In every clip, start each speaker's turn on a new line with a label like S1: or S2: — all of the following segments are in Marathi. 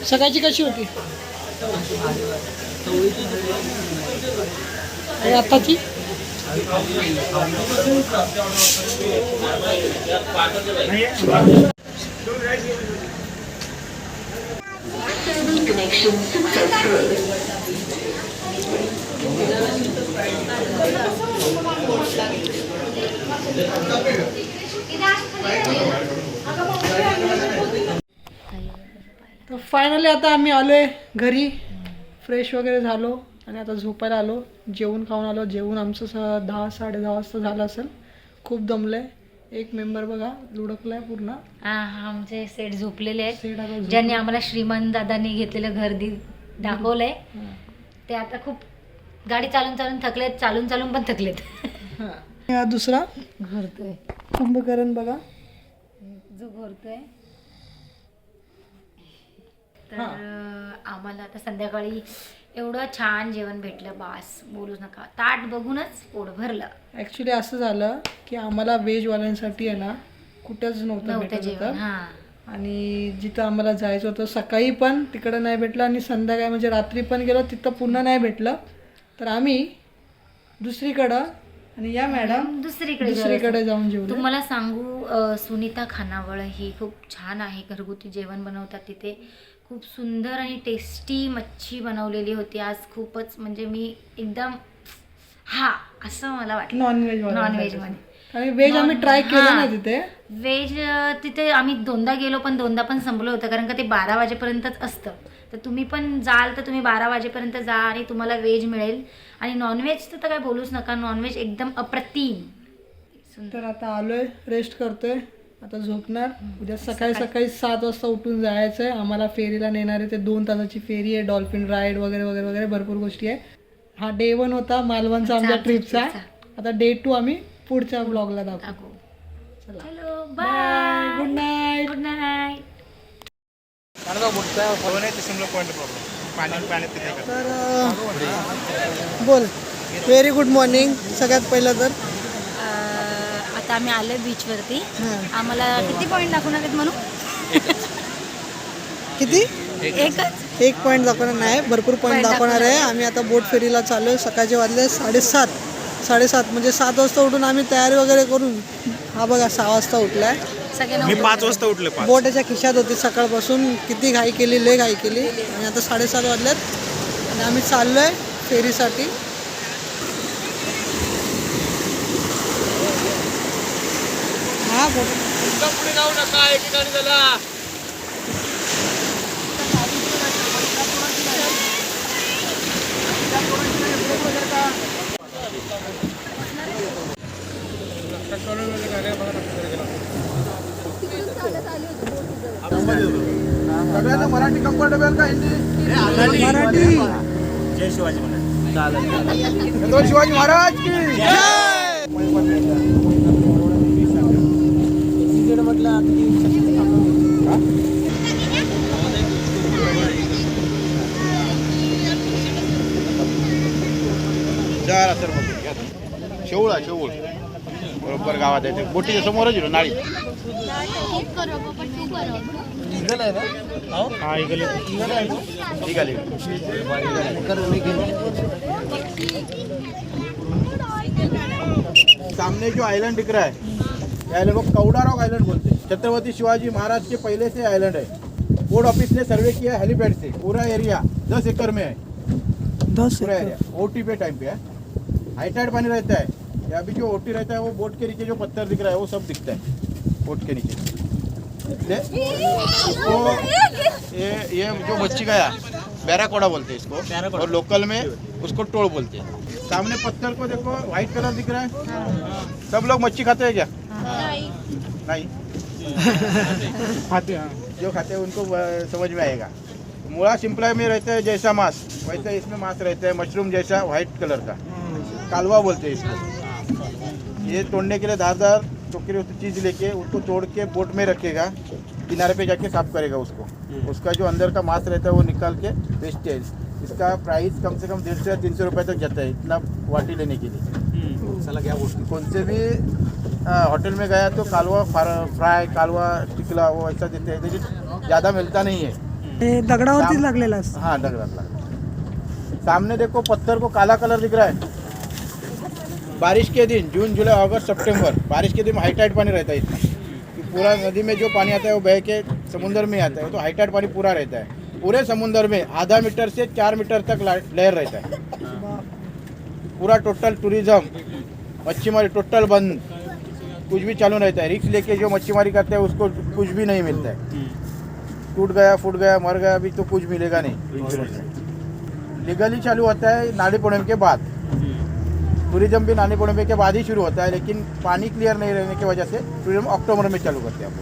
S1: सकाळची कशी होती? आताची तर फायनली आता आम्ही आलोय घरी, फ्रेश वगैरे झालो आणि आता झोपायला आलो. जेवण खाऊन आलो. जेवण आमचं 10-10:30 वाजता झालं असेल. खूप दमलंय. एक मेंबर बघा लुडकलाय पूर्ण.
S2: आमचे सेट झोपलेले आहेत. ज्यांनी आम्हाला श्रीमंत दादांनी घेतलेलं घर दाखवलंय ते आता खूप गाडी चालून चालून थकलेत, चालून चालून पण थकलेत.
S1: हा दुसरा
S2: घोरतोय
S1: कुंभकर्ण बघा
S2: जो घोरतोय. तर आम्हाला आता संध्याकाळी एवढं छान जेवण भेटलं, बास बोलूच नका. ताट बघूनच पोट भरलं.
S1: ॲक्च्युली असं झालं की आम्हाला व्हेजवाल्यांसाठी आहे ना कुठंच नव्हतं भेटत होतं. आणि जिथं आम्हाला जायचं होतं सकाळी पण तिकडं नाही भेटलं आणि संध्याकाळी म्हणजे रात्री पण गेलो तिथं पुन्हा नाही भेटलं. तर आम्ही दुसरीकडं आणि या मॅडम दुसरीकडे जाऊन जेवलो.
S2: तुम्हाला सांगू, सुनीता खानावळ ही खूप छान आहे, घरगुती जेवण बनवतात तिथे. खूप सुंदर आणि टेस्टी मच्छी बनवलेली होती आज. खूपच म्हणजे मी एकदम असं मला वाटलं. नॉनव्हेज मध्ये
S1: आणि व्हेज आम्ही ट्राय केलं ना तिथे.
S2: व्हेज तिथे आम्ही दोनदा गेलो पण दोनदा पण संपलं होतं, कारण का ते 12 वाजेपर्यंतच असतं. तर तुम्ही पण जाल तर तुम्ही 12 वाजेपर्यंत जा आणि तुम्हाला व्हेज मिळेल. आणि नॉनव्हेज तर काय बोलूच नका, नॉनव्हेज एकदम अप्रतिम.
S1: तर आता आलोय, रेस्ट करतोय, आता झोपणार. उद्या सकाळी 7 वाजता उठून जायचं आहे. आम्हाला फेरीला नेणार आहे. ते 2 तासाची फेरी आहे, डॉल्फिन राईड वगैरे वगैरे वगैरे भरपूर गोष्टी आहे. हा डे 1 होता मालवणचा आमच्या ट्रिपचा. आता डे 2 आम्ही पुढच्या ब्लॉगला दाखवू.
S2: चलो bye,
S1: good night.
S2: Good night.
S1: तर बोल, व्हेरी गुड मॉर्निंग. सगळ्यात पहिलं तर
S2: आता आम्ही आलोय बीचवरती. आम्हाला किती पॉईंट दाखवणार आहेत म्हणून?
S1: किती? एक पॉईंट दाखवणार नाही, भरपूर पॉईंट दाखवणार आहे. आम्ही आता बोट फेरीला चालू आहे. सकाळचे वाजले 7:30 म्हणजे 7 वाजता उठून आम्ही तयारी वगैरे करून, हा बघा 6 वाजता उठलाय.
S3: मी 5 वाजता उठले.
S1: बोट याच्या खिशात होती सकाळपासून. किती घाई केली, लय घाई केली. आणि आता 7:30 वाजल्यात आणि आम्ही चाललोय फेरीसाठी. हा पुढे जाऊ नका, एकेकाने झाला.
S3: सगळ्यांना मराठी कम्फर्टेबल का हिंदी?
S1: मराठी.
S3: जय शिवाजी महाराज. शिवाजी महाराज की जय. शेवळ शेवळ बरोबर गावात आहे. बोटीच्या समोरच येतो नाळी. सामने जो आइलैंड दिख रहा है ये लोग कौड़ा रॉक आइलैंड बोलते हैं. छत्रपति शिवाजी महाराज के पहले से आइलैंड है. पोर्ट ऑफिस ने सर्वे किया है हेलीपैड से. पूरा एरिया 10 एकड़ में है.
S1: 10
S3: पूरा एरिया ओटी पे टाइम पे है. हाई टाइड पानी रहता है. अभी जो ओटी रहता है वो बोट के नीचे जो पत्थर दिख रहा है वो सब दिखता है बोट के नीचे. इसको ये जो मच्छी गया बैराकोड़ा बोलते हैं इसको, और लोकल में उसको टोड़ बोलते हैं. सामने पत्थर को देखो, व्हाइट कलर दिख रहा है. सब लोग मच्छी खाते हैं क्या? नहीं. खाते हैं. जो खाते हैं उनको समझ में आएगा. मूला सिंपला में रहता है जैसा मांस, वैसा इसमें मांस रहता है. मशरूम जैसा व्हाइट कलर का, कालवा बोलते हैं इसको. ये तोड़ने के लिए धारदार टोकरी उस चीज़ लेके उसको तोड़ के बोट में रखेगा, किनारे पे जाके साफ करेगा उसको. उसका जो अंदर का मांस रहता है वो निकाल के बेचते हैं. इसका प्राइस कम से कम 150 से 300 रुपये तक जाता है इतना वाटी लेने के लिए. चला क्या बोलते कौन से भी होटल में गया तो कालवा फ्राई कालवा टिकला वो ऐसा देते हैं, लेकिन ज़्यादा मिलता नहीं है।
S1: हे दगडावरतीच लागलेला असतं.
S3: हाँ दगड़ात लगा। सामने देखो पत्थर को काला कलर दिख रहा है। बारिश के दिन जून जुलाई अगस्त सितंबर बारिश के दिन हाई टाइड पानी रहता है इतना कि पूरा नदी में जो पानी आता है वो बह के समुंदर में आता है, तो हाई टाइड पानी पूरा रहता है। पूरे समुंदर में आधा मीटर से 4 मीटर तक लहर रहता है। पूरा टोटल टूरिज्म मच्छीमारी टोटल बंद, कुछ भी चालू रहता है। रिक्स लेके जो मच्छीमारी करते हैं उसको कुछ भी नहीं मिलता है। टूट गया फूट गया मर गया अभी तो कुछ मिलेगा नहीं। लीगली चालू होता है नाली पूर्णिमा के बाद, टूरिज्म भी नाली पूर्णिमा के बाद ही शुरू होता है, लेकिन पानी क्लियर नहीं रहने की वजह से टूरिज्म अक्टूबर में चालू करते हैं। आपको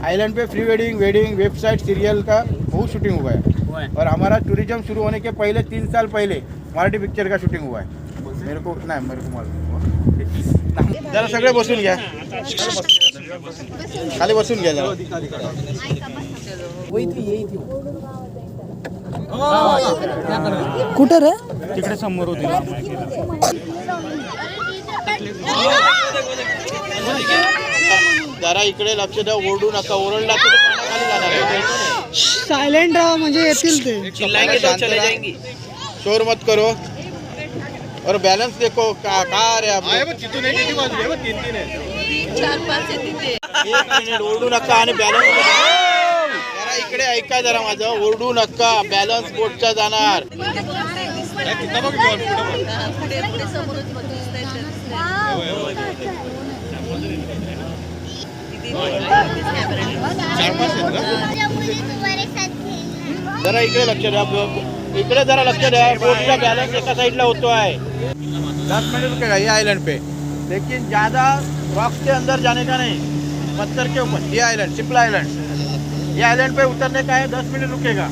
S3: आइलैंड पे pre wedding wedding website serial का बहुत शूटिंग हुआ है, और हमारा टूरिज्म शुरू होने के पहले 3 साल पहले मराठी पिक्चर का शूटिंग हुआ है। मेरे को मालूम। जरा सगळे बसून घ्या, खाली बसून घ्या जरा.
S1: कुठं रे?
S4: तिकडे समोर होती.
S3: जरा इकडे लक्ष द्या, ओरडू नका. ओरडला तर पाण्याखाली जाणार आहे.
S1: सायलेंट राहा म्हणजे येतील ते.
S3: चिल्लाएंगे तो चले जाएंगे. शोर मत करो और बैलेंस देखो. कहाँ रे आप? एक मिनिट ओरडू नका आणि बॅलन्स जरा इकडे ऐका जरा माझं. ओरडू नका, बॅलन्स बोटचा जाणार. जरा इकडे लक्ष द्या. इकडे जरा लक्ष द्या. बोटचा बॅलन्स एका साइडला होतो आहे. 10 मिनट रुकेगा ये आइलैंड पे, लेकिन ज़्यादा रॉक के अंदर जाने का नहीं, पत्थर के ऊपर. ये आइलैंड शिप्ला आइलैंड, ये आइलैंड पे उतरने का है. 10 मिनट रुकेगा,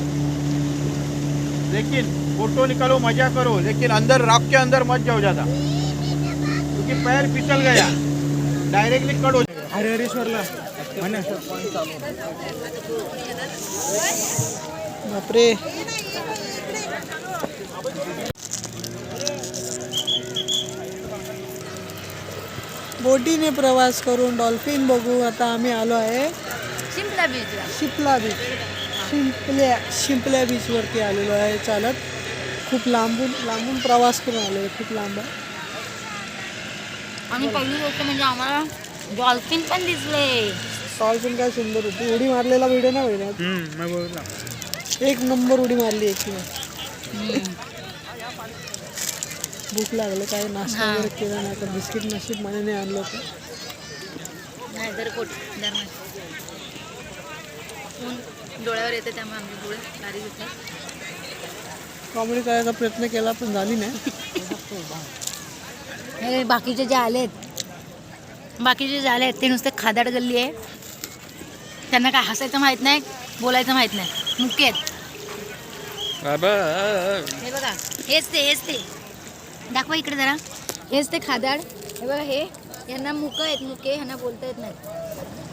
S3: लेकिन फोटो निकालो मजा करो, लेकिन अंदर रॉक के अंदर मत जाओ ज़्यादा, क्योंकि पैर फिसल गया डायरेक्टली कट हो जाएगा.
S4: हरिहरेश्वरला
S1: बापरे. बोटीने प्रवास करून डॉल्फिन बघू. आता आम्ही आलो आहे
S2: शिमला बीचला.
S1: शिपला बीच. शिंपल्या बीचवरती आलेलो आहे चालत. खूप लांबून प्रवास करून आलो आहे. खूप लांब आहे.
S2: आणि पहिली गोष्ट म्हणजे आम्हाला डॉल्फिन पण दिसले.
S1: डॉल्फिन काय सुंदर होती. उडी मारलेला व्हिडिओ नाही बघितला. एक नंबर उडी मारली एक. भूक लागलं, काय नाश्ता वगैरे केला नाही तर बिस्किट नशीब मनाने आणलं होतं.
S2: नाहीतर डोळ्यावर येते त्यामुळे आमचे डोळे गाडी घेतात.
S1: कॉमेडी करायचा प्रयत्न केला पण झाली नाही.
S2: हे बाकीचे जे आलेत ते नुसते खादाड गल्ली आहे. त्यांना काय हसायचं माहीत नाही, बोलायचं माहीत नाही. मुके आहेत हे बघा. हेच ते दाखवा इकडे जरा. हेच ते खादाड. हे बघा, हे यांना मुके ह्यांना बोलता येत नाही.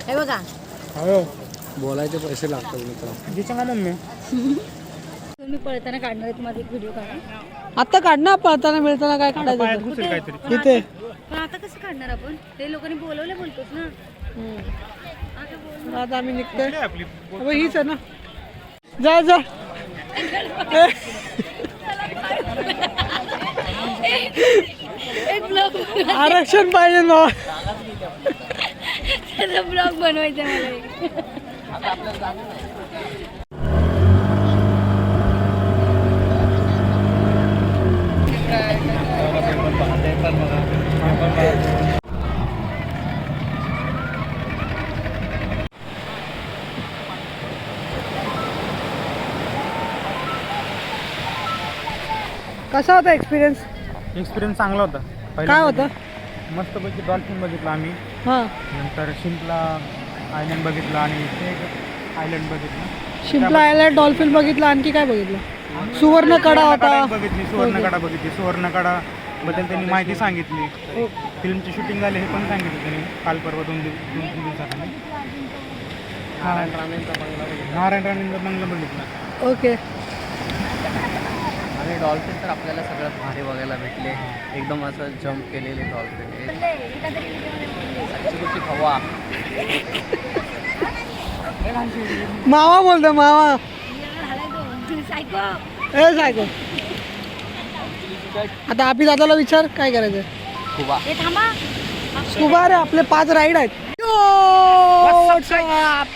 S2: हे बघा,
S4: बोलायचे पैसे लागतात. मम्मी
S2: तुम्ही पळताना काढणार आहे. तुम्हाला एक व्हिडिओ काढा.
S1: आता काढणार. पळताना मिळताना काय काढायचं इथे.
S2: पण आता कसं काढणार आपण? ते लोकांनी बोलतोच ना.
S1: आता आम्ही निघतोय. हीच आहे ना. जा
S2: एक ब्लॉग
S1: आरक्षण पाहिजे ना.
S2: त्याचा ब्लॉग बनवायचा मला.
S1: कसा होता एक्सपिरियन्स?
S4: एक्सपिरियन्स चांगला होता.
S1: काय होतं?
S4: मस्तपैकी डॉल्फिन बघितला आम्ही.
S1: हां,
S4: नंतर शिंपला आयलंड बघितला आणि आयलंड बघितलं.
S1: शिंपला आयलंड डॉल्फिन बघितलं. आणखी काय बघितलं? सुवर्णकडा होता.
S4: बघितली. सुवर्णकडा बद्दल त्यांनी माहिती सांगितली. फिल्मची शूटिंग झाली हे पण सांगितलं त्यांनी काल परवा 2-3 दिवसाखाली. नारायण राणेंचा बंगला बघितला.
S1: ओके.
S4: आणि
S5: डॉल्फिन तर आपल्याला सगळ्यात भारी बघायला भेटले. एकदम असं जम्प केलेले डॉल्फिन. ॲक्च्युली हवा.
S1: मावा बोलतो मावा. ए सायको. आता आपली दादाला विचार काय करायचं.
S5: खूप
S1: स्कुबा रे आपले 5 राईड आहेत.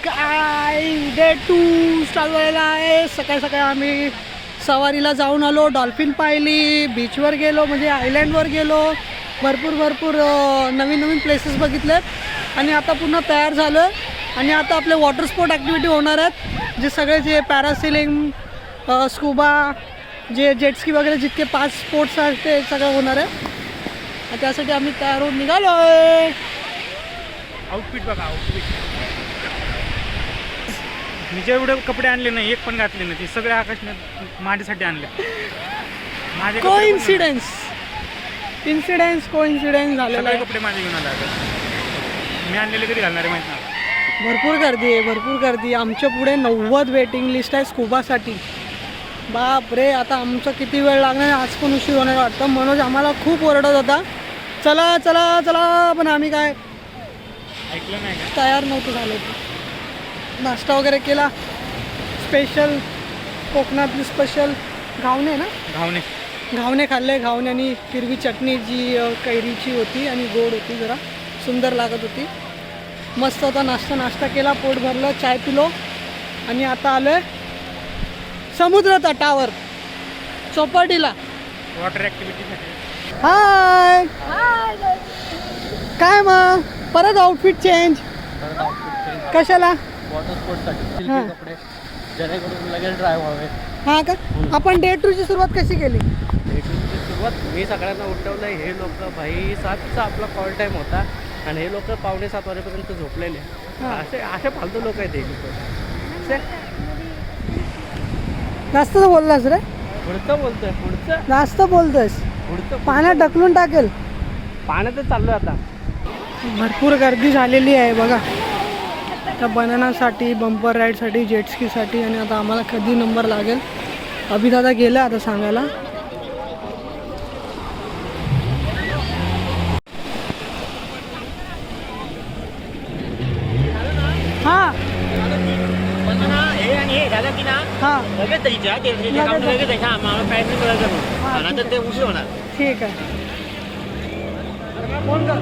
S1: काय डे 2 स्टार्ट झालेला आहे. सकाळी सकाळी आम्ही सवारीला जाऊन आलो, डॉल्फिन पाहिली, बीचवर गेलो म्हणजे आयलँडवर गेलो, भरपूर नवीन नवीन प्लेसेस बघितलेत आणि आता पुन्हा तयार झालं आणि आता आपले वॉटर स्पोर्ट ॲक्टिव्हिटी होणार आहेत. जे सगळे जे पॅरासेलिंग, स्कुबा, जे जेटस्की वगैरे जितके 5 स्पोर्ट्स आहेत ते सगळं होणार आहे. त्यासाठी आम्ही तयार होऊन निघालो आहे.
S4: आउटफिट बघा, आउटफिट. मी जेवढे कपडे आणले नाही एक पण घातले नाही, ते सगळे आकाशने माझ्यासाठी आणले. माझे कपडे पण
S1: कोइन्सिडेंस झालेला
S4: सगळे
S1: आहे.
S4: कपडे माझे घेऊन आले आता. मी आणलेले कधी घालणार आहे माहिती नाही.
S1: भरपूर गर्दी. आमच्या पुढे 90 वेटिंग लिस्ट आहे स्कुबासाठी. बाप रे, आता आमचा किती वेळ लागणार. आज पण उशीर होणार वाटतं. मनोज आम्हाला खूप ओरडत होता, चला चला चला, पण आम्ही काय
S4: ऐकलं नाही का?
S1: तयार नव्हतं झालो. नाश्ता वगैरे केला. स्पेशल कोकणातली स्पेशल घावणे ना, घावणे खाल्ले. घावण्यानी हिरवी चटणी जी कैरीची होती आणि गोड होती, जरा सुंदर लागत होती. मस्त होता नाश्ता केला, पोट भरलं, चाय पिलो आणि आता आलो आहे समुद्र तटावर चौपाटीला.
S4: वॉटर ॲक्टिव्हिटीसाठी.
S1: हाय काय मग परत आउटफिट चेंज कशाला.
S5: वॉटर स्पोर्टसाठी
S1: हां.
S5: कपडे जेणेकरून लगेच ड्राय व्हावे.
S1: हां का. आपण डे 2ची सुरुवात कशी केली.
S5: सुरुवात मी सगळ्यांना उठवलं. हे लोक भाई 7चा आपला कॉल टाईम होता आणि हे लोक 6:45 वाजेपर्यंत झोपलेले.
S1: हां.
S5: असे फालतू लोक आहेत हे लोक.
S1: जास्त बोललास रे.
S5: पुढचं
S1: जास्त बोलतोस. पाण्यात ढकलून टाकेल.
S5: पाण्यातच चाललो आता.
S1: भरपूर गर्दी झालेली आहे बघा त्या बनानासाठी, बंपर राईडसाठी, जेटस्कीसाठी. आणि आता आम्हाला कधी नंबर लागेल अभिदादा गेला आता सांगायला. हां
S6: हे आणि हे झालं की ना
S1: हां
S6: लगेच द्यायच्या लगेच द्यायच्या आम्हाला प्रायस करायचं नंतर ते उशीर होणार.
S1: ठीक आहे. फोन कर.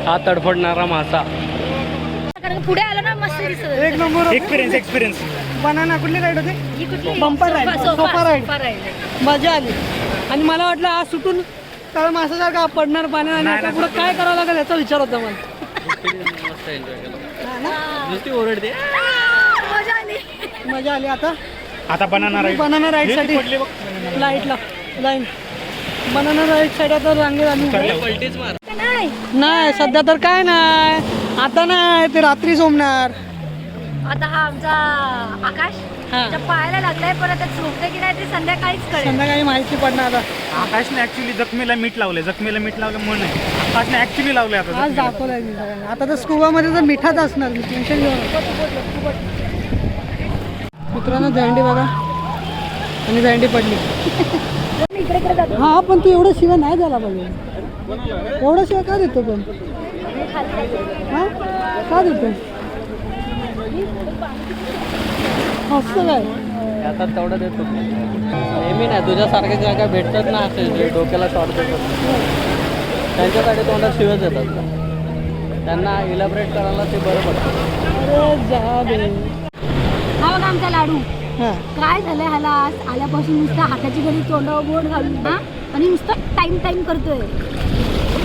S5: हा तडफडणारा मासा.
S2: कारण पुढे आलं ना मस्त दिसत.
S1: एक नंबर.
S4: एक्सपिरियन्स.
S1: बनाना कुठली राईड होते.
S2: ही कुठली
S1: bumper ride, sofa ride.
S2: Ride.
S1: मजा आली. आणि मला वाटलं आज सुटून तळ मासासारखा पडणार पाण्यात आणि आता पुढे काय करावं लागेल याचा विचार होता मला.
S5: मस्त एन्जॉय केला.
S1: हा ना?
S5: नुसती ओरडते.
S2: मजा आली.
S1: मजा आली.
S4: आता बनाना
S1: राईड साठी लाईन बनाना राईड साठी आता रांगेत आम्ही
S5: पलटीच मार.
S1: नाही सध्या तर काय नाही. आता नाही, ते रात्री झोमणार.
S2: आता हा आमचा आकाश
S1: हा.
S2: त्याच्या पायाला लागलाय, पण आता झोपते की नाही ते संध्याकाळीच कळेल.
S1: संध्याकाळी माहिती पडणार आता.
S4: आकाशने ऍक्च्युली जखमेला मीठ लावले म्हणून नाही, आकाशने ऍक्च्युली लावले. आता
S1: आज दाखवलंय मी सगळ्यांना. आता तर स्कुबा मध्ये तर मिठाच असणार, मी टेन्शन घेऊ नका. मित्रांनो दंडी बघा आणि दंडी पडली. हा पण तू एवढं शिवाय नाही झाला पाहिजे. एवढं शिवाय का देतो पण. हा का देतो असं काय.
S5: आता तेवढं देतो नेहमी नाही. तुझ्यासारखे काय काय भेटतात ना असे जे डोक्याला शॉर्ट देतात, त्यांच्यासाठी तोंडात शिवच येतात. त्यांना इलॅबरेट करायला ते बरं पडतं.
S1: अरे जा बे.
S2: हा बघा आमचा लाडू.
S1: हा.
S7: काय झालंय ह्याला आज आल्यापासून नुसतं हाताची घडी तोंडावर बोट घालून ना आणि नुसतं टाइम करतोय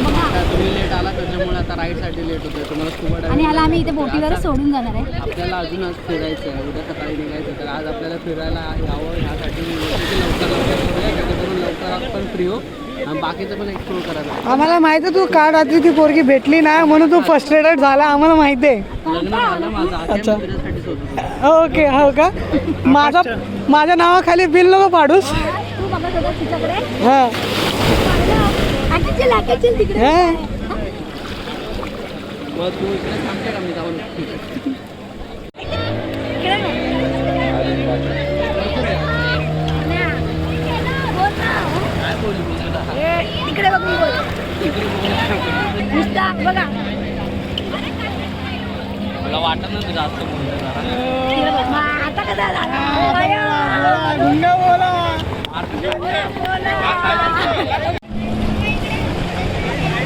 S7: बघा.
S5: आता तुम्ही लेट आला त्याच्यामुळे आता राईडसाठी लेट होतोय तुम्हाला स्कुबा
S7: आणि ह्याला आम्ही इथे बोटीवरच सोडून जाणार आहे.
S5: आपल्याला अजून आज फिरायचं आहे, उद्या सकाळी निघायचं. तर आज आपल्याला फिरायला यावं ह्यासाठी लवकर करूया, जेणेकरून लवकर आपण फ्री हो आणि बाकीचं पण एक्सप्लोर करायला.
S1: आम्हाला माहिती आहे तू काल रात्री ती पोरगी भेटली नाही म्हणून तू फ्रस्ट्रेटेड झाला, आम्हाला माहिती आहे.
S5: लग्न झालं माझं, आता
S1: अच्छा.
S5: फिरायसाठीच होतं.
S1: ओके हो का. माझ्या नावाखाली बिल नको पाडूस.
S7: तू बघत होता तिच्याकडे
S1: हा
S7: तिकडे
S1: हा.
S5: मग तू इकडे थांबते का मी जाऊन?
S7: तिकडे बघून बोल नुसता बघा.
S5: मला वाटत नाही जास्त बोलतोय जरा.
S7: तिकडे बघ. मग आता कसं झालं?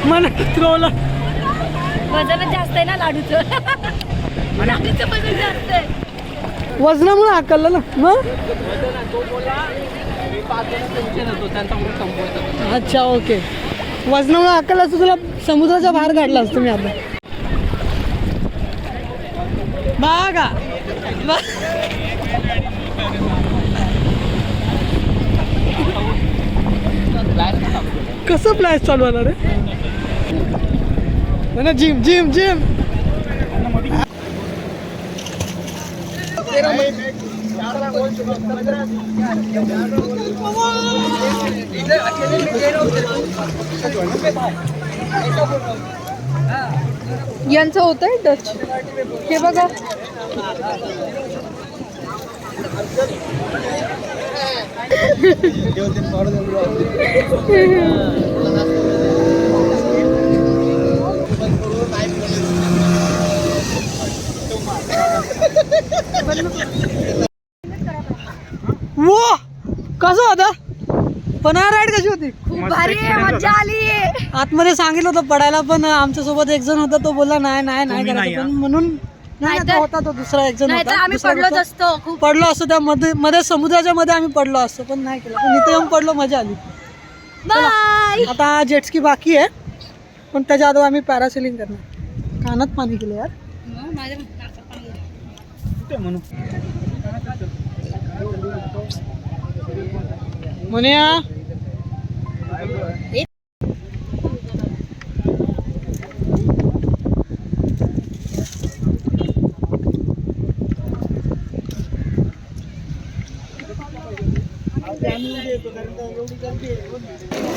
S1: मन त्रोला
S7: वजन जास्त आहे ना लाडूचं. लाडूचं वजन जास्त आहे.
S1: वजनामुळे हाकललं ना मग.
S5: त्यांचा ग्रुप संपवायचा.
S1: अच्छा ओके. वजनामुळे हाकललं असतं तुला समुद्राच्या बाहेर काढला असतं मी आता. बघा कसं प्लॅश चालू आला रे. Gym gym gym. यांचं होत आहे टच. हे बघा वो कसं होता पण राईड कशी होती.
S7: खूप भारी आहे, मजा आली.
S1: आतमध्ये सांगितलं होतं पडायला पण आमच्या सोबत एक जण होता तो बोलला नाही करायचं पण म्हणून नाही तो होता तो दुसरा एक जण
S7: नाहीतर
S1: होता.
S7: आम्ही
S1: दुसरा
S7: पडलोच
S1: कसं
S7: असतो. खूप
S1: पडलो असतो त्या मध्ये समुद्राच्या मध्ये आम्ही पडलो असतो पण नाही केलं. पण इथे येऊन पडलो मजा आली.
S7: बाय.
S1: आता जेट्सकी बाकी आहे पण त्याच्या अगोदर आम्ही पॅरासेलिंग करणार. कानात पाणी केलं यार. मुनिया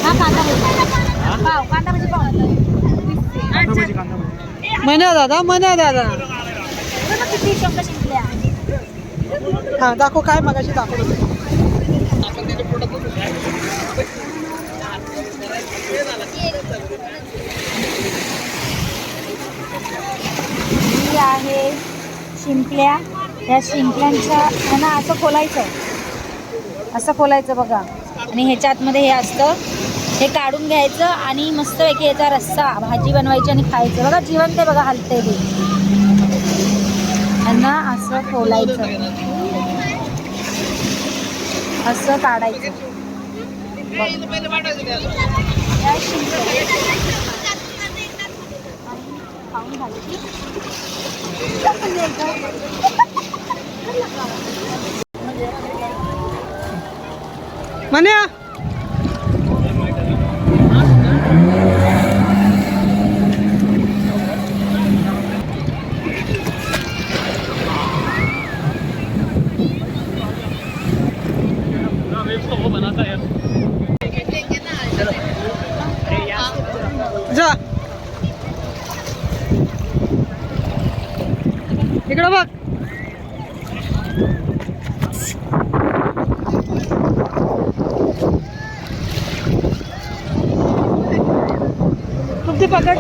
S7: हा कांदा भजी पाव. कांदा भजी पाव.
S1: मन्या दादा
S7: किती शब्द शिकल्या.
S1: हा दाखव काय मगाशी दाखवत होते.
S7: ही आहे शिंपल्या. या शिंपल्यांच्या ह्यांना असं खोलायचं बघा. आणि ह्याच्या आतमध्ये हे असतं. हे काढून घ्यायचं आणि मस्तपैकी याचा रस्सा भाजी बनवायची आणि खायचं. बघा जिवंत आहे बघा, हलते ते. ह्यांना असं खोलायचं, असं काढायचं. या शिंपल्या खाऊन घालायची.
S1: मन्या जा इकडं बघ. तुमची पकड.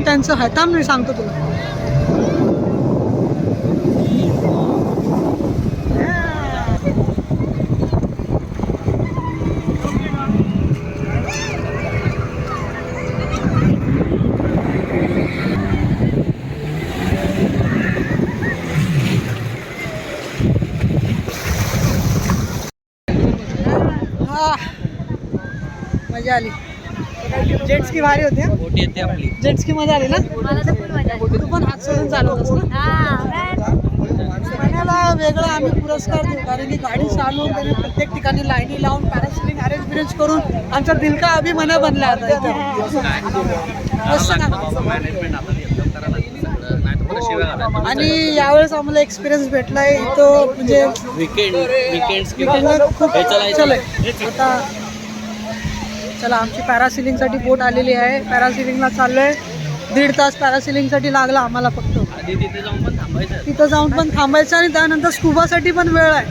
S1: त्यांचं हाताम मी सांगतो तुला. मजा आली. जेट्स की भारी होती.
S5: मोठी येते आपली.
S1: जेट्स की मजा आली ना.
S7: मला तर फुल मजा आली.
S1: तू पण हात सोडून चालवतोस ना. मनाला वेगळा आम्ही पुरस्कार देऊ, कारण की गाडी चालवून त्याने प्रत्येक ठिकाणी लाईनी लावून पॅरासिलिंग अरेंज करून आमचा दिल का अभिमान बनला आता इथं. मस्त ना. आणि यावेळेस आम्हाला एक्सपिरियन्स भेटलाय तो म्हणजे खूप चल आता. चला आमची पॅरासिलिंगसाठी बोट आलेली आहे. पॅरासिलिंगला चाललोय. 1.5 तास पॅरासिलिंगसाठी लागला आम्हाला फक्त. तिथं जाऊन पण थांबायचं आणि त्यानंतर स्कुबासाठी पण वेळ आहे.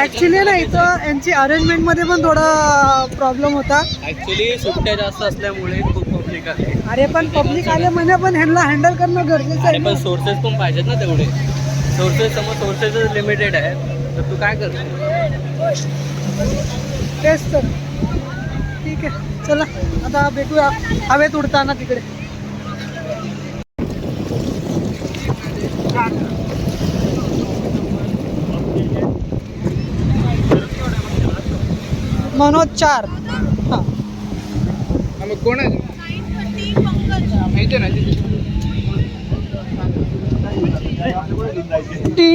S1: ऍक्च्युली ना इथं यांची अरेंजमेंटमध्ये पण थोडा प्रॉब्लेम होता.
S5: ऍक्च्युली सुट्ट्या जास्त असल्यामुळे खूप पब्लिक आहे.
S1: अरे पण पब्लिक आले म्हणजे पण ह्यांना हँडल करणं गरजेचं आहे.
S5: पण सोर्सेस पण पाहिजेत ना तेवढे. सोर्सेस लिमिटेड आहे, तर तू काय करतो?
S1: तेच तर. ठीक आहे चला आता भेटूया हवेत उडताना तिकडे. मनोज 4. हां
S3: कोण आहे माहिती ना.
S1: टी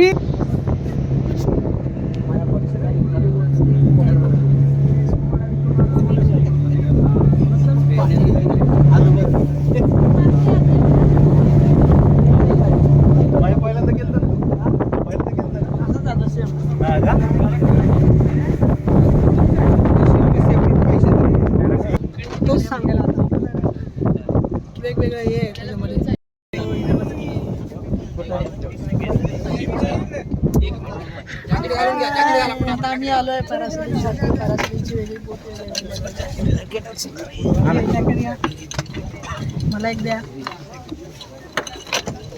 S1: तोच सांगेल आता. वेगवेगळं हे आहे त्याच्यामध्ये. आता आम्ही आलोय पॅरासिलिंगसाठी. पॅरासिलिंगची वेगळी बोट वगैरे. मला एक द्या.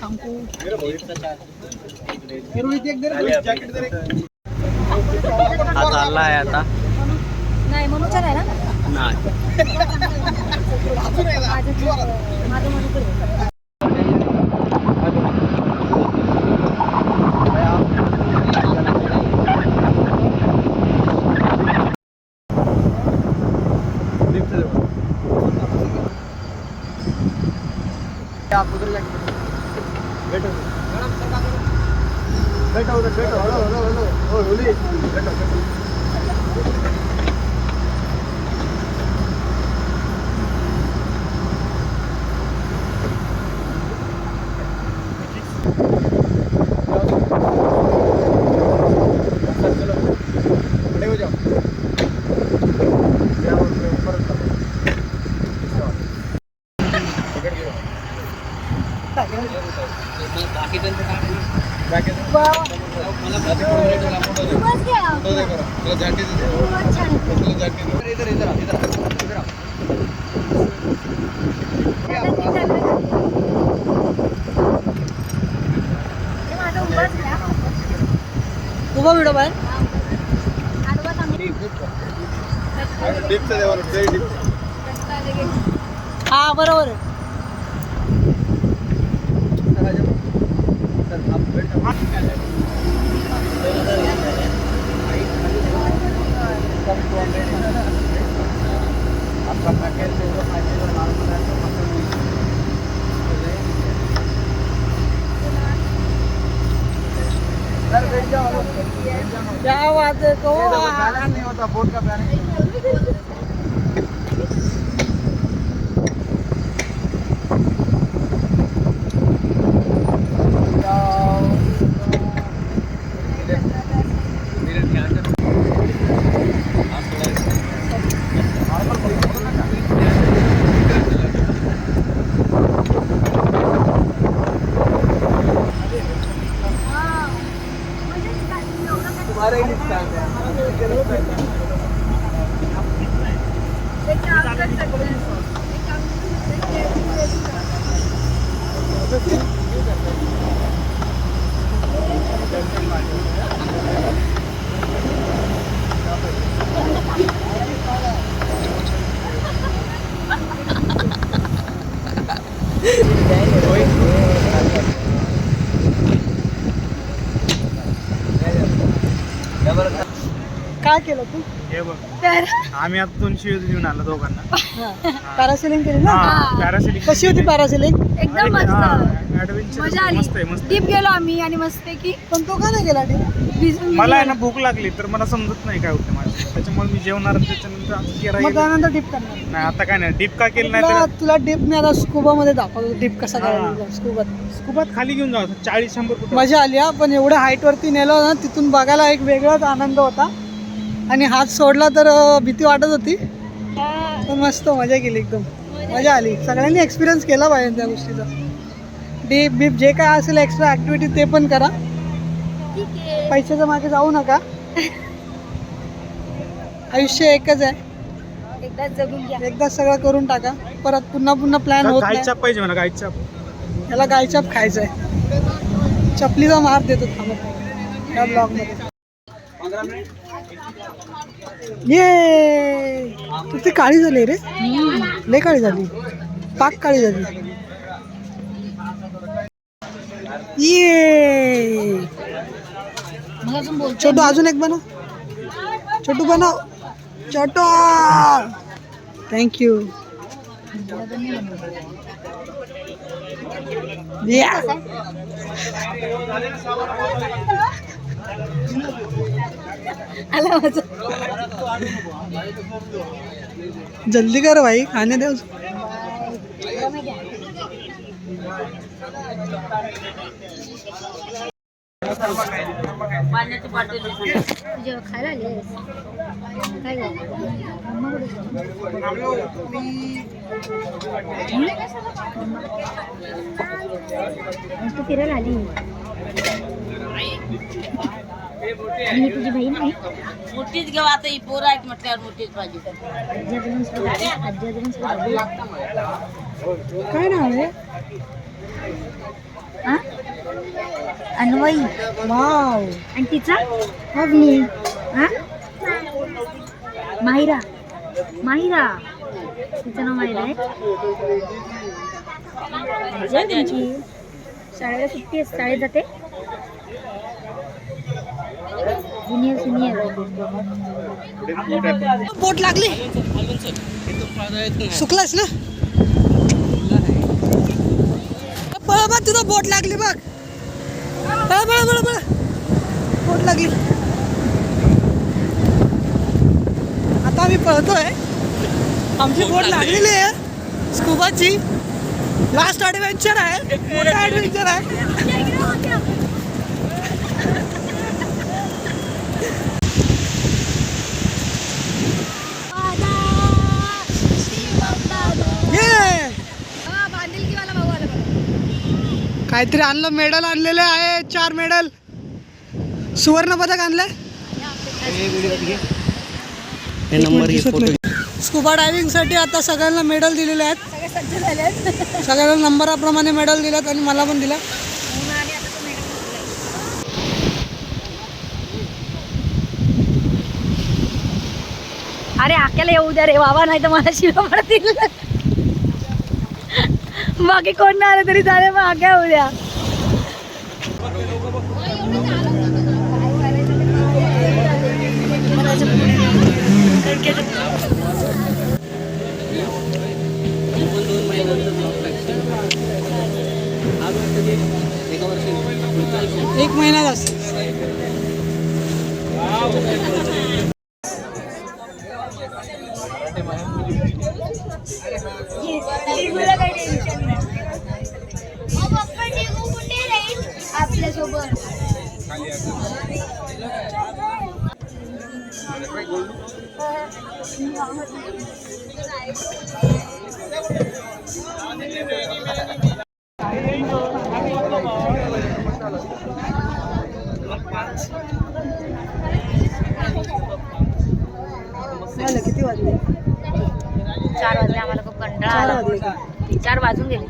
S1: थांबू.
S5: हा चालला आहे आता.
S7: नाही मनोचा नाही ना.
S5: नाही
S7: माझं मनोचं.
S1: उभा व्हिडिओ बाय. हा बरोबर आहे. क्या बात है. तो
S3: नहीं होता बोट का प्लानिंग.
S1: काय केलं तू?
S4: हे बघ
S7: तर
S4: आम्ही आता 2 शिव घेऊन आलो दोघांना.
S1: पॅरासेलिंग केली ना?
S4: पॅरासेलिंग
S1: कशी होती पॅरासेलिंग?
S7: एकदम मस्त
S4: ऍडव्हेंचर
S7: मजा आली.
S4: मस्त आहे मस्त
S7: डीप गेलो आम्ही आणि मस्त की
S1: पण तो का नाही गेला ते?
S4: मला आहे ना भूक लागली तर मला समजत नाही काय होतं माझं, त्याच्यामुळे मी जेवणार आणि त्याच्यानंतर आता केरा
S1: मग
S4: येईल.
S1: त्यानंतर डिप करणार.
S4: नाही आता काय नाही, डीप का केलं नाही
S1: तुला डिप मी आता स्कुबा मध्ये दाखवतो डिप कसा
S4: हा.
S1: करायचा स्कुबात.
S4: तर स्कुबात खाली घेऊन जाऊ 40-100 फूट.
S1: मजा आली हा, पण एवढ्या हाईट वरती नेलं ना, तिथून बघायला एक वेगळाच आनंद होता. आणि हात सोडला तर भीती वाटत होती, पण मस्त मजा केली, एकदम मजा आली. सगळ्यांनी एक्सपिरियन्स केला पाहिजे त्या गोष्टीचा. डीप बीप जे काय असेल एक्स्ट्रा ऍक्टिव्हिटी ते पण करा, पैशाच्या मागे जाऊ नका. आयुष्य एकच आहे,
S7: एकदा जगून घ्या.
S1: एकदा सगळं करून टाका, परत पुन्हा पुन्हा प्लॅन होत नाही.
S4: गायचाप पाहिजे मला, गायचाप.
S1: याला गायचाप खायचा आहे. चपलीचा मार देतो थांबत या ब्लॉग मध्ये. ये ती काळी झाली रे, लय काळी झाली, पाक काळी झाली. ये
S7: मग अजून बोल.
S1: छोटू अजून एक बनव, छोटू बनव, छोटू. थँक्यू. जल्दी कर भाई, खाने दे उसको.
S7: तुझ्या खायला आलीस काय तू फिरायला आली आणि मी तुझी बहीण आहे.
S8: मोठीच घेऊ आता, ही पोरं आहेत म्हटल्यावर मोठीच पाहिजे.
S1: काय नाव आहे?
S7: अन्वई.
S1: वाव.
S7: आणि तिचा अग्नी. माहिरा. माहिरा तिचं नाव माहिरा आहे. मजा आहे तुमची. शाळेला सुट्टी आहे, शाळेत जाते. सिनियर
S1: बोट लागली, सुकलास ना? बळ बघ तुला बोट लागली बघ, बळ बळ बळ बळ बोट लागली. आता आम्ही पळतोय, आमची बोट लागलेली आहे स्कुबाची. लास्ट ॲडव्हेंचर आहे, मोठा ॲडव्हेंचर आहे. काहीतरी आणलं, मेडल आणलेले आहे, 4 मेडल, सुवर्ण पदक आणलंय. स्कुबा डायव्हिंग साठी आता सगळ्यांना मेडल दिलेले आहेत. सगळ्यांना नंबराप्रमाणे मेडल दिल्यात आणि मला पण दिला.
S7: अरे आक्याला येऊ द्या रे बाबा, नाही तर मला शिवा पडतील. बाकी कोण नाही आलं तरी चालेल, मग आक्या येऊ द्या.
S1: एक महिना जास्त.
S7: आपल्या सोबत
S1: किती वाजले?
S7: 4 वाजले. आम्हाला खूप कंटाळा
S1: 4
S7: आला.
S1: वाजले का?
S7: 4 वाजून गेले.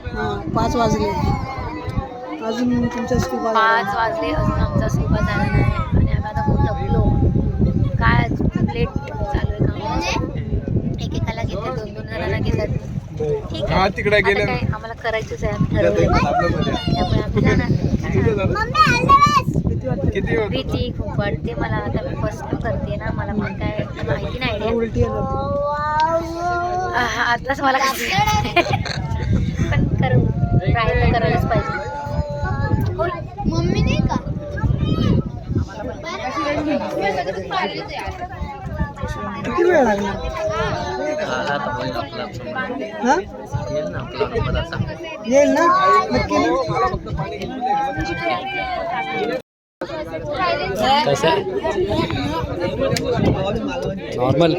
S1: 5 वाजले. अजून तुमच्या स्कुबा
S7: 5 वाजले अजून आमचा स्कुबा झाला नाही. आणि आम्ही आता खूप थकलो. काय खूप लेट चालू आहे काम. एकेकाला घेतात, 2-2 जणांना घेतात. ठीक आहे, आता काय आम्हाला करायचंच आहे, आम्ही ठरवलं. त्यामुळे आम्ही जाणार. भीती खूप वाटते मला. आता मी फर्स्ट करते ना, मला पण काय माहिती नाही आयडिया. आताच मला पण करू ट्राय तर करायलाच पाहिजे. मम्मी नाही का
S1: किती वेळ लागला? हा? येईल ना नक्की ना?
S5: नॉर्मल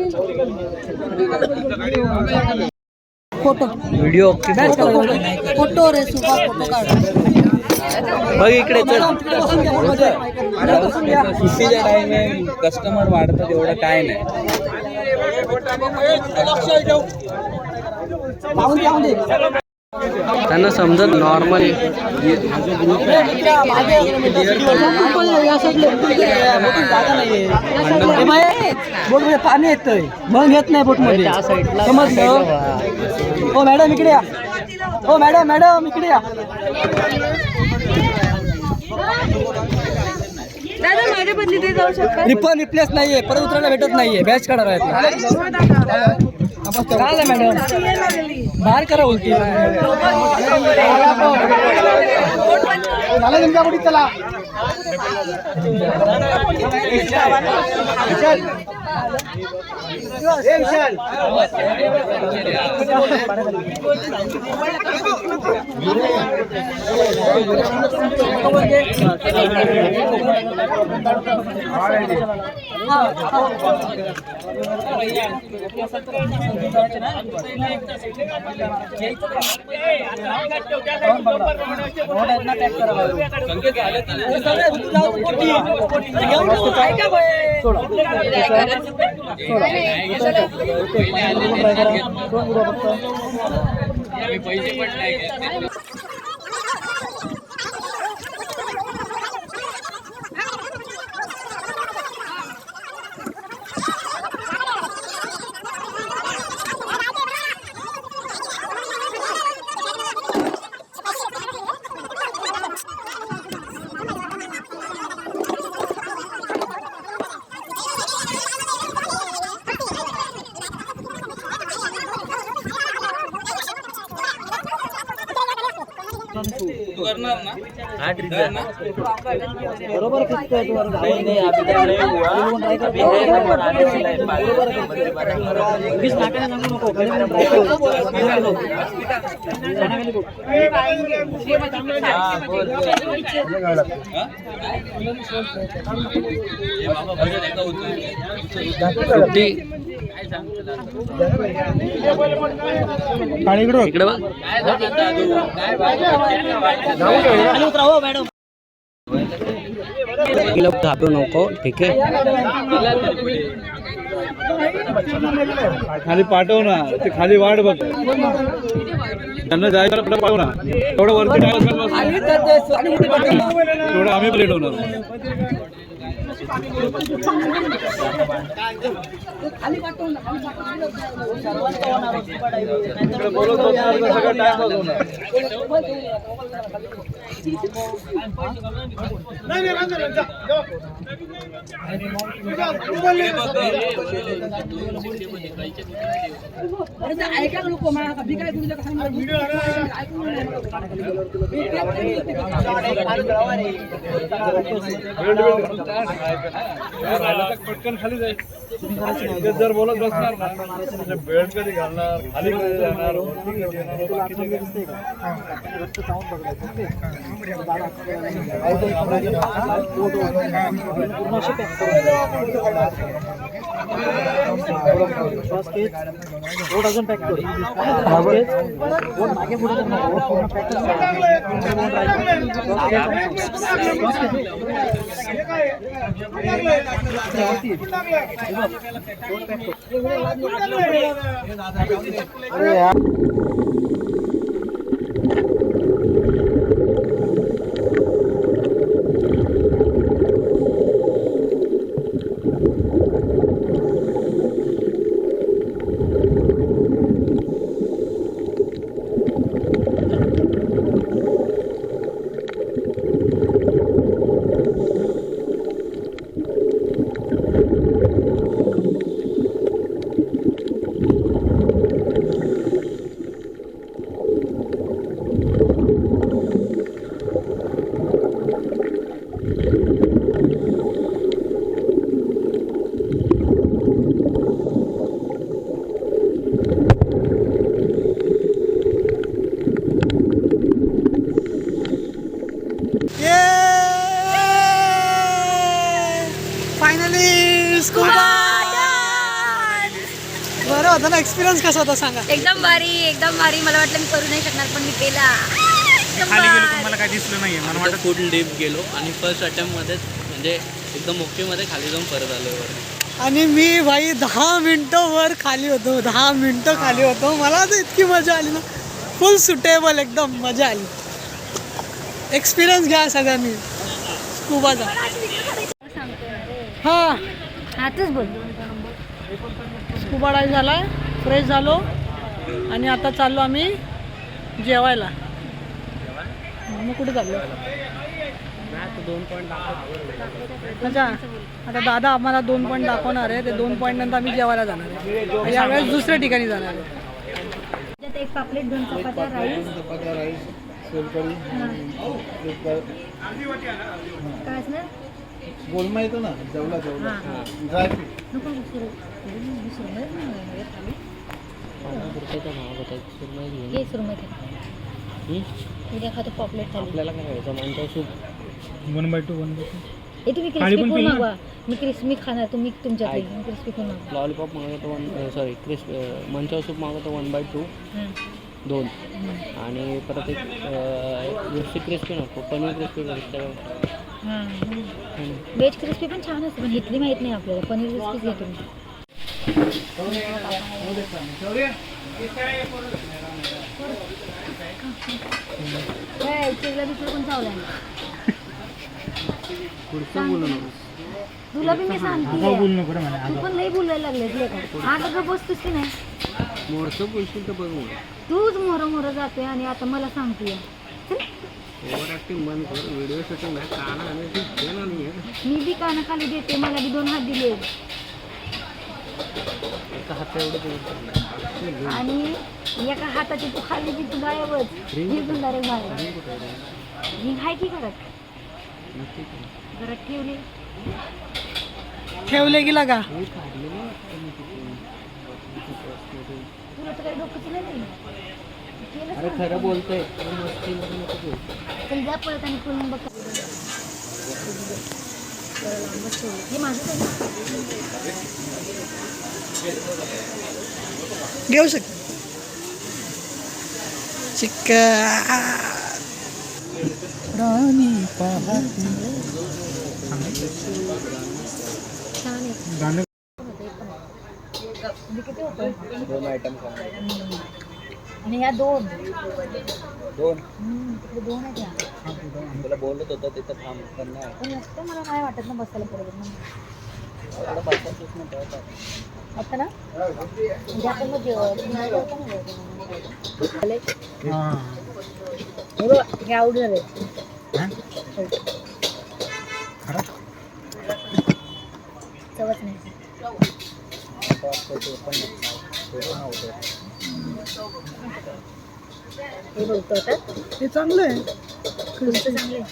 S1: फोटो
S5: व्हिडिओ
S1: फोटो रे सुबा फोटो काढ.
S5: बघ इकडे चल.
S9: सुट्टीच्या टाइम कस्टमर वाढतात एवढं काय नाही.
S5: त्यांना समजत नॉर्मल
S1: पाणी येतंय मग येत नाही बोट मध्ये समजलं. हो मॅडम इकडे या. हो मॅडम इकडे या. रिफंड रिप्लेस नाहीये, परत उतरायला भेटत नाहीये. बॅच काढा मॅडम बाहेर करा उलटी. तुमच्या कुठे चला.
S5: बरोबर इकडे बघ. घाबरू नको ठीक आहे.
S9: खाली पाठव ना, ते खाली वाट बघ. त्यांना जायला पाठव ना. थोडं वरती थोडं आम्ही प्लेट होणार. पटकन खाली जाईल. जर बोलत बसणार ना बेल्ट कधी घालणार, खाली कधी जाणार,
S1: अजून पॅक करू. मागे पुढे स्कूबा बरं होतं ना. एक्सपिरियन्स कसा होता सांगा.
S2: एकदम भारी. मला वाटलं मी करू नाही शकणार पण मी केला.
S4: खाली गेलो पण मला काय दिसलं नाहीये. मला वाटतं
S5: फुल डीप गेलो आणि फर्स्ट अटेम्प्टमध्येच म्हणजे एकदम ओकेमध्ये खाली जाऊन परत आलो वर.
S1: आणि मी भाई 10 मिनटं वर खाली होतो. 10 मिनटं खाली होतो. मला तर इतकी मजा आली ना. फुल सुटेबल एकदम मजा आली. एक्सपिरियन्स घ्या सगळ्यांनी स्कूबाचा. हां
S2: हातच बोल.
S1: स्कूबा डायव्ह झाला, फ्रेश झालो आणि आता चाललो आम्ही जेवायला. मग कुठे चाललो? अच्छा आता दादा आम्हाला 2 पॉईंट दाखवणार आहे. ते 2 पॉईंट नंतर आम्ही जेवायला जाणार आहे. यावेळेस दुसऱ्या ठिकाणी जाणार आहे.
S2: त्यात एक पापलेट 2 चपात्या राईस काय असणार
S3: गोलमा येतो ना जेवला ड्रायफ्रूट.
S2: नको दुसरं हे सुरमई उद्या खातो पॉपलेट थाली.
S5: आपल्याला काय करायचं मांचा सूप
S4: 1/2
S2: हे तुम्ही
S4: थाळी
S2: क्रिस्पी
S4: पण
S2: कोण
S4: पिली ना?
S2: मागवा. मी क्रिस्पी खाणार तुम्ही तुमच्या क्रिस्पी कोण मागवा.
S5: लॉलीपॉप मागवतो मंचा सूप मागवतो 1/2 2 आणि परत एक मिरची क्रिस्पी नको पनीर क्रिस्पी
S2: व्हेज क्रिस्पी पण छान असते पण इथली माहीत नाही आपल्याला. पनीर क्रिस्पीच घेतो मी. चिवला दुसरं कोण चावलं तुला बी मी सांगते.
S4: बोलू नको रे मला.
S2: तू पण लई बोलायला लागले. आता का बसतोस की नाही
S5: मोरचं बोलशील तर बघू.
S2: तूच मोर जाते आणि आता मला सांगते.
S5: ओव्हर ॲक्टिंग बंद कर. व्हिडिओ शूटिंग आहे काना आणि नाही आहे.
S2: मी बी कानाखाली देते. मला बी 2 हात दिले
S5: एका हात एवढं
S2: आणि एका हाताची तू खाली की तू गायबच. निघून डायरेक्ट बाहेर. ही हाय की घरात
S1: ठेवले गेला का?
S2: तुला तर काही डोकंच नाही.
S5: अरे खरं बोलतोय.
S2: चल जा पळत आणि पळून बघ. हे माझं
S1: घेऊ शकतो.
S2: छान आहे.
S4: गाणं
S2: किती होतं
S5: 2 आयटम
S2: आणि ह्या 2
S5: 2
S2: 2 आहेत ह्या.
S5: तुला बोलत होतं तिथं थांब पण नाही.
S2: पण नसतं मला नाही वाटत ना बसायला परत.
S5: मला बसायचंच नव्हतं.
S2: आता ना उद्या आपण मग हे आउट झाले. चवच नाही. हे बोलतो आता
S1: हे चांगलं आहे.
S2: तुमचं चांगलं आहे.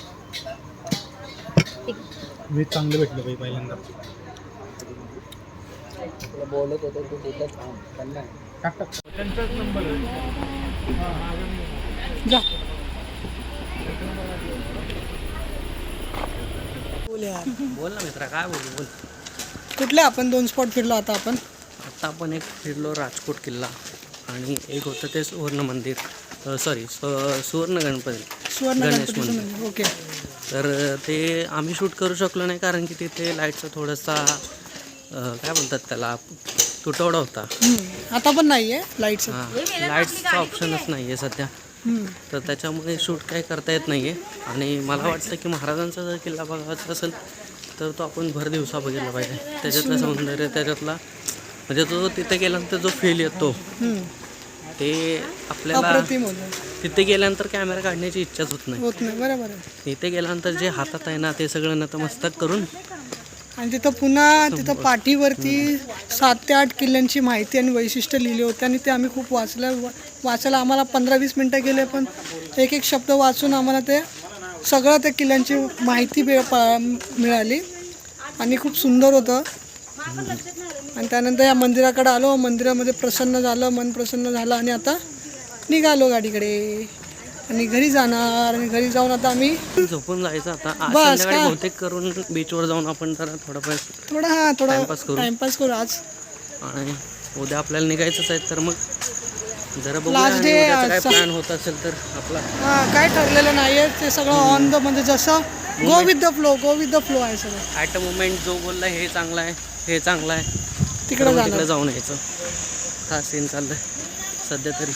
S4: मी चांगलं भेटलं बाई पहिल्यांदा.
S5: तुला बोलत होतं तू तिथं थांब पण नाही.
S4: त्यांचाच नंबर
S1: जा बोल यार.
S5: बोल ना मित्रा काय बोल.
S1: कुठले आपण 2 स्पॉट फिरलो. आता
S5: आपण एक फिरलो राजकोट किल्ला आणि एक होतं ते सुवर्ण मंदिर सुवर्ण गणपती गणेश मंदिर.
S1: ओके.
S5: तर ते आम्ही शूट करू शकलो नाही कारण की तिथे लाईटचा थोडासा काय बोलतात त्याला तुटवडा होता.
S1: आता पण नाही आहे लाईटचं.
S5: हां लाईट्सचा ऑप्शनच नाही आहे सध्या. तर त्याच्यामुळे शूट काही करता येत नाही आहे. आणि मला वाटतं की महाराजांचा जर किल्ला बघायचा असेल तर तो आपण भर दिवसा बघितला पाहिजे. त्याच्यातलं सौंदर्य त्याच्यातला म्हणजे तो तिथे गेल्यानंतर जो फील येतो ते आपल्याला तिथे गेल्यानंतर कॅमेरा काढण्याची इच्छाच होत नाही.
S1: बरोबर आहे.
S5: तिथे गेल्यानंतर जे हातात आहे ना ते सगळं नतमस्तक करून
S1: आणि तिथं पुन्हा तिथं पाठीवरती 7 ते 8 किल्ल्यांची माहिती आणि वैशिष्ट्य लिहिली होती आणि ते आम्ही खूप वाचायला आम्हाला 15-20 मिनटं गेले पण एक शब्द वाचून आम्हाला ते सगळं त्या किल्ल्यांची माहिती मिळाली आणि खूप सुंदर होतं. आणि त्यानंतर या मंदिराकडे आलो. मंदिरामध्ये प्रसन्न झालं, मन प्रसन्न झालं आणि आता निघालो गाडीकडे. आणि घरी जाणार आणि घरी जाऊन आता आम्ही
S5: झोपून जायचं आता आज
S1: बस
S5: संध्याकाळी
S1: का?
S5: बहुतेक करून बीचवर जाऊन आपण जरा थोडंफार
S1: थोडा
S5: टाइमपास करू.
S1: टाइमपास करू आज.
S5: आणि उद्या आपल्याला निघायचंच आहे तर मग जरा बघूया
S1: Last
S5: आणि
S1: day
S5: उद्याचं काय
S1: आजचा.
S5: प्लॅन होत असेल तर आपला
S1: काय ठरलेलं नाहीये ते सगळं ऑन द म्हणजे जसं गो विथ द फ्लो आहे सगळं.
S5: ॲट अ मोमेंट जो बोलला हे चांगलं आहे हे चांगलं आहे
S1: तिकडे
S5: तर मग
S1: जाणार.
S5: तिकडे जाऊन यायचं. हा सीन चाललाय सध्या तरी.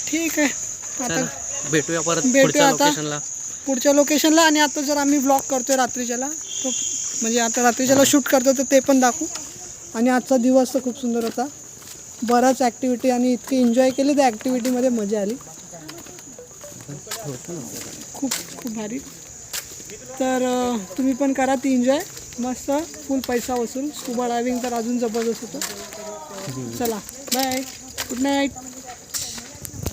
S1: ठीक आहे आता
S5: चला भेटूया परत
S1: भेटूया
S5: पुढच्या
S1: आता.
S5: लोकेशनला.
S1: पुढच्या लोकेशनला. आणि आता जर आम्ही व्लॉग करतोय रात्रीच्याला तो म्हणजे आता रात्रीच्याला शूट करतो तर ते पण दाखवू. आणि आजचा दिवस तर खूप सुंदर होता. बराच ॲक्टिव्हिटी आणि इतकी एन्जॉय केली त्या ॲक्टिव्हिटीमध्ये मजा आली खूप खूप भारी. तर तुम्ही पण करा ती एन्जॉय मस्त फुल पैसा वसूल. स्कुबा डायव्हिंग तर अजून जबरदस्त होतं. चला बाय गुड नाईट.